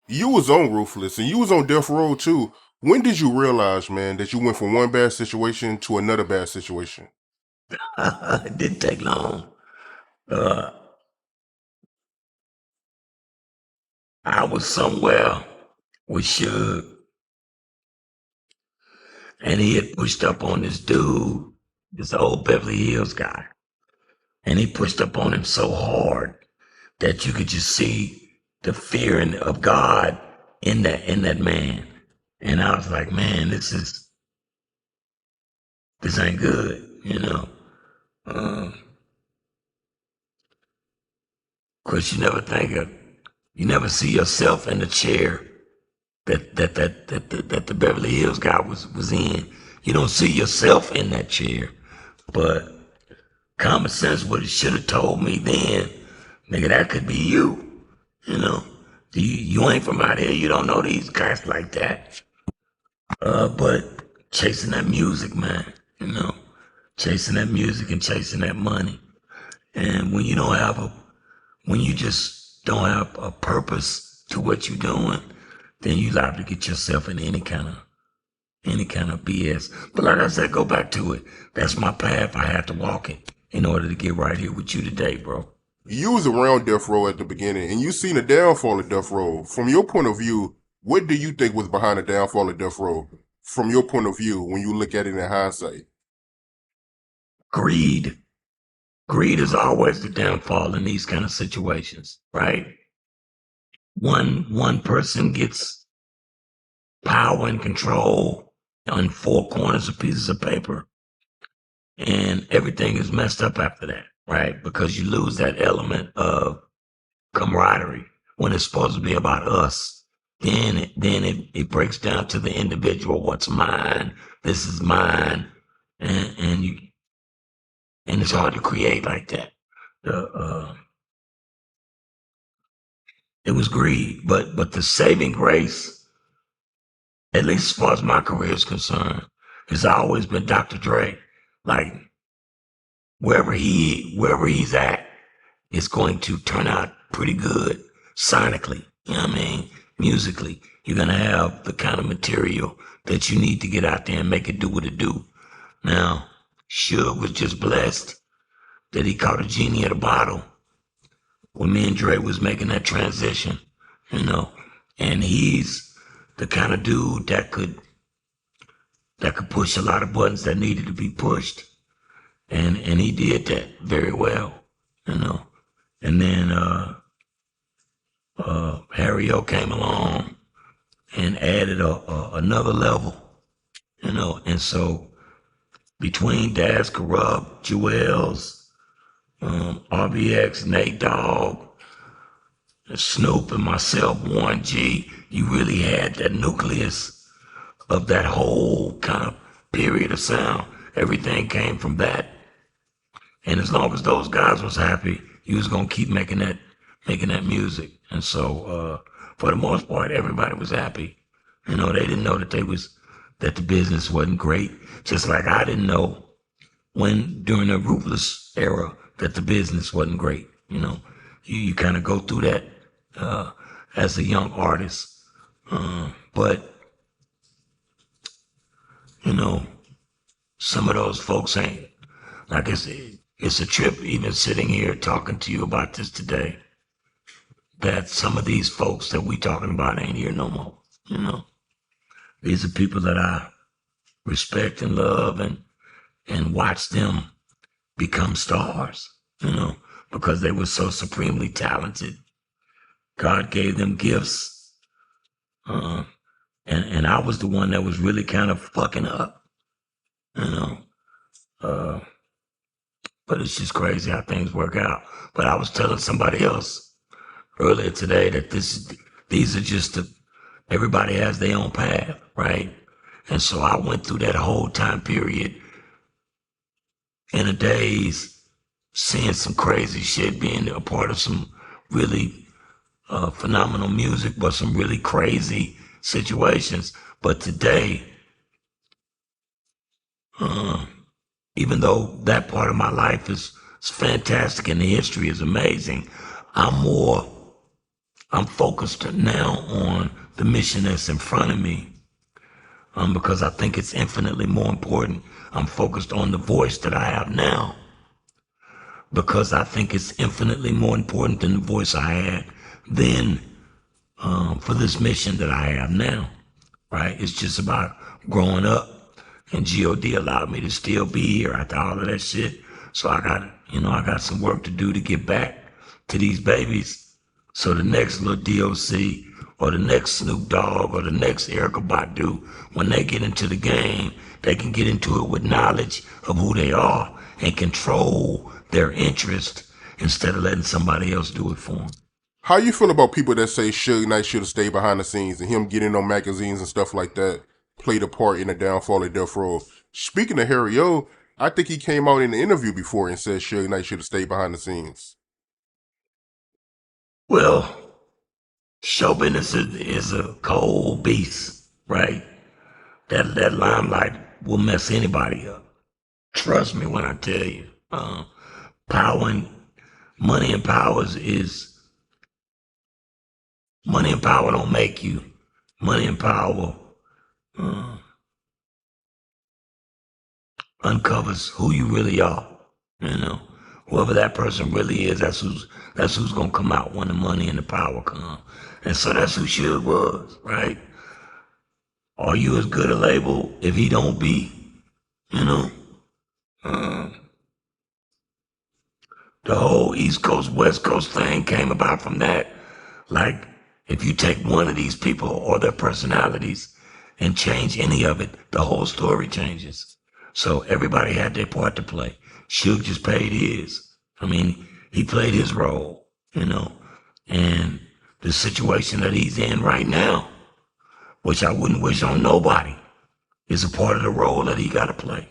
You was on Ruthless and you was on Death Row too. When did you realize, man, that you went from one bad situation to another bad situation? It didn't take long. Uh, I was somewhere with Suge, and he had pushed up on this dude, this old Beverly Hills guy, and he pushed up on him so hard that you could just see the fear of God in that man. And I was like, man, this ain't good. Of course, you never see yourself in the chair that the Beverly Hills guy was in. You don't see yourself in that chair, but common sense would have should have told me then, nigga, that could be you. You know, you ain't from out here. You don't know these guys like that. But chasing that music, man. You know, chasing that music and chasing that money. And when you just don't have a purpose to what you're doing, then you liable to get yourself in any kind of BS. But like I said, go back to it. That's my path. I had to walk it in order to get right here with you today, bro. You was around Death Row at the beginning and you seen the downfall of Death Row. From your point of view, what do you think was behind the downfall of Death Row? From your point of view, when you look at it in hindsight. Greed. Greed is always the downfall in these kind of situations, right? One person gets power and control on four corners of pieces of paper, and everything is messed up after that, right? Because you lose that element of camaraderie when it's supposed to be about us. Then it breaks down to the individual. What's mine? This is mine, and it's hard to create like that. Uh, uh, it was greed, but the saving grace, at least as far as my career is concerned, has always been Dr. Dre. Like wherever he's at, it's going to turn out pretty good sonically. You know what I mean? Musically, you're gonna have the kind of material that you need to get out there and make it do what it do. Now, Suge was just blessed that he caught a genie at a bottle when me and Dre was making that transition, you know. And he's the kind of dude that could push a lot of buttons that needed to be pushed, and he did that very well, you know. And then Harry O came along and added another level, you know. And so between Daz Corrupt, Jewels, RBX, Nate Dogg, Snoop, and myself, Warren G, you really had that nucleus of that whole kind of period of sound. Everything came from that. And as long as those guys was happy, you was gonna keep making that music. And so for the most part, everybody was happy. You know, they didn't know that the business wasn't great. Just like I didn't know when during the Ruthless era that the business wasn't great. You know, you kind of go through that as a young artist. But you know, some of those folks ain't like it's a trip even sitting here talking to you about this today, that some of these folks that we talking about ain't here no more. You know, these are people that I respect and love and watch them become stars, you know, because they were so supremely talented. God gave them gifts, uh, and I was the one that was really kind of fucking up, you know. Uh, but it's just crazy how things work out. But I was telling somebody else earlier today that these are just everybody has their own path, right? And so I went through that whole time period in a daze, seeing some crazy shit, being a part of some really phenomenal music, but some really crazy situations. But today, uh, even though that part of my life is fantastic and the history is amazing, I'm more I'm focused now on the mission that's in front of me, because I think it's infinitely more important. I'm focused on the voice that I have now because I think it's infinitely more important than the voice I had then, for this mission that I have now, right? It's just about growing up, and God allowed me to still be here after all of that shit. So I got some work to do to get back to these babies. So the next little D.O.C. or the next Snoop Dogg or the next Erykah Badu, when they get into the game, they can get into it with knowledge of who they are and control their interest instead of letting somebody else do it for them. How you feel about people that say Suge Knight should have stayed behind the scenes and him getting on magazines and stuff like that played a part in the downfall of Death Row? Speaking of Harry O, I think he came out in an interview before and said Suge Knight should have stayed behind the scenes. Well, show business is a cold beast, right? That limelight will mess anybody up. Trust me when I tell you. Power and money and powers is money and power don't make you. Money and power uncovers who you really are. You know, whoever that person really is, that's who's gonna come out when the money and the power come. And so that's who Suge was, right? Are you as good a label if he don't be? You know, the whole East Coast West Coast thing came about from that. Like, if you take one of these people or their personalities and change any of it, the whole story changes. So everybody had their part to play. Suge just played his. I mean, he played his role, you know. And the situation that he's in right now, which I wouldn't wish on nobody, is a part of the role that he got to play.